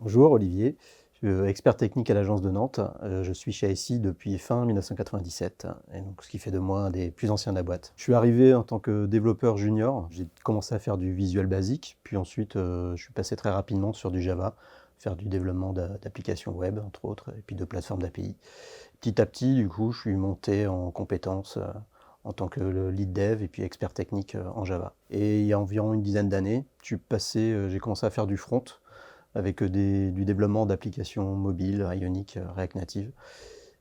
Bonjour Olivier, je suis expert technique à l'agence de Nantes. Je suis chez ICI depuis fin 1997, et donc ce qui fait de moi un des plus anciens de la boîte. Je suis arrivé en tant que développeur junior, j'ai commencé à faire du visuel basique, puis ensuite je suis passé très rapidement sur du Java, faire du développement d'applications web entre autres, et puis de plateformes d'API. Petit à petit, du coup, je suis monté en compétences en tant que le lead dev et puis expert technique en Java. Et il y a environ une dizaine d'années, j'ai commencé à faire du front, avec du développement d'applications mobiles, Ionic, React Native.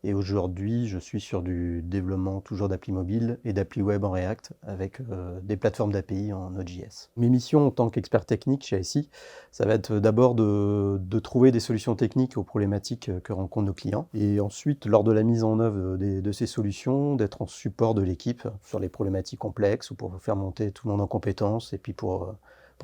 Et aujourd'hui, je suis sur du développement toujours d'appli mobile et d'appli web en React avec des plateformes d'API en Node.js. Mes missions en tant qu'expert technique chez ICI, ça va être d'abord de trouver des solutions techniques aux problématiques que rencontrent nos clients. Et ensuite, lors de la mise en œuvre de ces solutions, d'être en support de l'équipe sur les problématiques complexes ou pour faire monter tout le monde en compétences et puis pour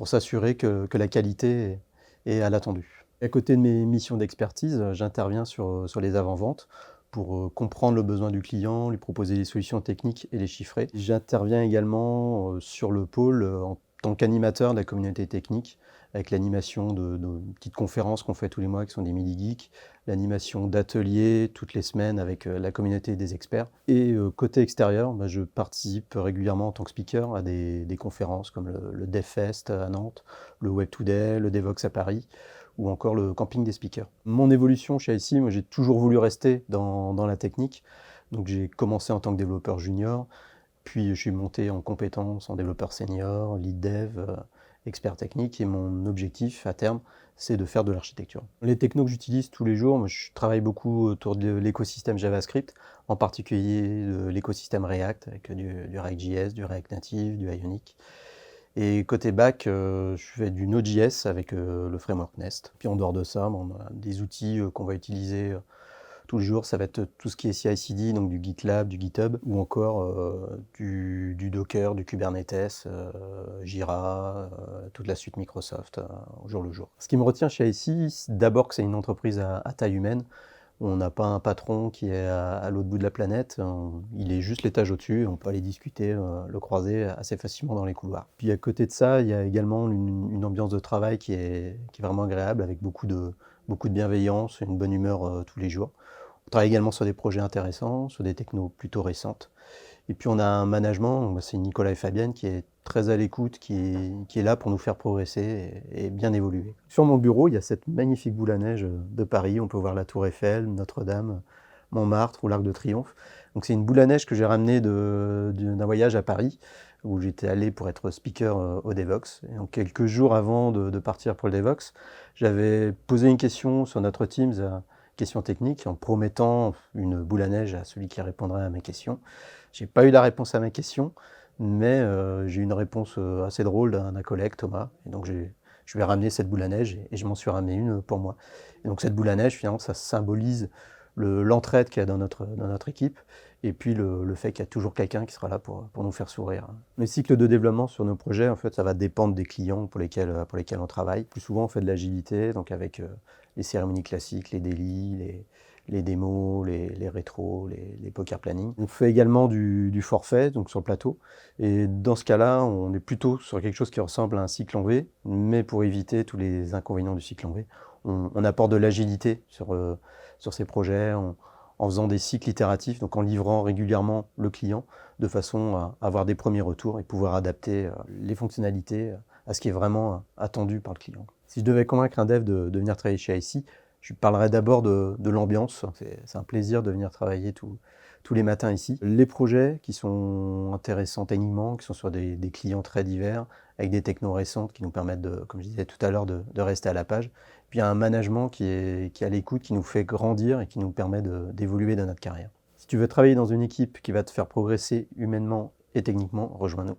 s'assurer que la qualité est à l'attendu. À côté de mes missions d'expertise, j'interviens sur les avant-ventes pour comprendre le besoin du client, lui proposer des solutions techniques et les chiffrer. J'interviens également sur le pôle en tant qu'animateur de la communauté technique, avec l'animation de petites conférences qu'on fait tous les mois, qui sont des mini-geeks, l'animation d'ateliers toutes les semaines avec la communauté des experts. Et côté extérieur, je participe régulièrement en tant que speaker à des conférences comme le DevFest à Nantes, le Web Today, le Devoxx à Paris, ou encore le camping des speakers. Mon évolution chez ICI, moi j'ai toujours voulu rester dans la technique, donc j'ai commencé en tant que développeur junior, puis je suis monté en compétences en développeur senior, lead dev, expert technique, et mon objectif à terme, c'est de faire de l'architecture. Les technos que j'utilise tous les jours, moi, je travaille beaucoup autour de l'écosystème JavaScript, en particulier de l'écosystème React, avec du React.js, du React Native, du Ionic. Et côté back, je fais du Node.js avec le framework Nest. Puis en dehors de ça, on a des outils qu'on va utiliser tous les jours. Ça va être tout ce qui est CI/CD, donc du GitLab, du GitHub, ou encore du Docker, du Kubernetes, Jira, toute la suite Microsoft au jour le jour. Ce qui me retient chez ICI, c'est d'abord que c'est une entreprise à taille humaine. On n'a pas un patron qui est à l'autre bout de la planète, il est juste l'étage au-dessus, on peut aller discuter, le croiser assez facilement dans les couloirs. Puis à côté de ça, il y a également une ambiance de travail qui est vraiment agréable, avec beaucoup de bienveillance et une bonne humeur tous les jours. On travaille également sur des projets intéressants, sur des technos plutôt récentes. Et puis on a un management, c'est Nicolas et Fabienne, qui est très à l'écoute, qui est là pour nous faire progresser et bien évoluer. Sur mon bureau, il y a cette magnifique boule à neige de Paris. On peut voir la Tour Eiffel, Notre-Dame, Montmartre ou l'Arc de Triomphe. Donc c'est une boule à neige que j'ai ramenée d'un voyage à Paris, où j'étais allé pour être speaker au Devoxx. Et donc quelques jours avant de partir pour le Devoxx, j'avais posé une question sur notre Teams, question technique, en promettant une boule à neige à celui qui répondrait à mes questions. J'ai pas eu la réponse à ma question, mais j'ai eu une réponse assez drôle d'un collègue, Thomas. Et donc je lui ai ramené cette boule à neige et je m'en suis ramené une pour moi. Et donc cette boule à neige, finalement, ça symbolise l'entraide qu'il y a dans notre équipe, et puis le fait qu'il y a toujours quelqu'un qui sera là pour nous faire sourire. Les cycles de développement sur nos projets, en fait, ça va dépendre des clients pour lesquels on travaille. Plus souvent, on fait de l'agilité, donc avec les cérémonies classiques, les daily, les démos, les rétros, les poker planning. On fait également du forfait, donc sur le plateau. Et dans ce cas-là, on est plutôt sur quelque chose qui ressemble à un cycle en V, mais pour éviter tous les inconvénients du cycle en V, on apporte de l'agilité sur ces projets, en faisant des cycles itératifs, donc en livrant régulièrement le client, de façon à avoir des premiers retours et pouvoir adapter les fonctionnalités à ce qui est vraiment attendu par le client. Si je devais convaincre un dev de venir travailler chez ICI, je parlerai d'abord de l'ambiance. C'est un plaisir de venir travailler tous les matins ici. Les projets qui sont intéressants techniquement, qui sont sur des clients très divers, avec des technos récentes qui nous permettent, comme je disais tout à l'heure, de rester à la page. Puis un management qui est à l'écoute, qui nous fait grandir et qui nous permet d'évoluer dans notre carrière. Si tu veux travailler dans une équipe qui va te faire progresser humainement et techniquement, rejoins-nous.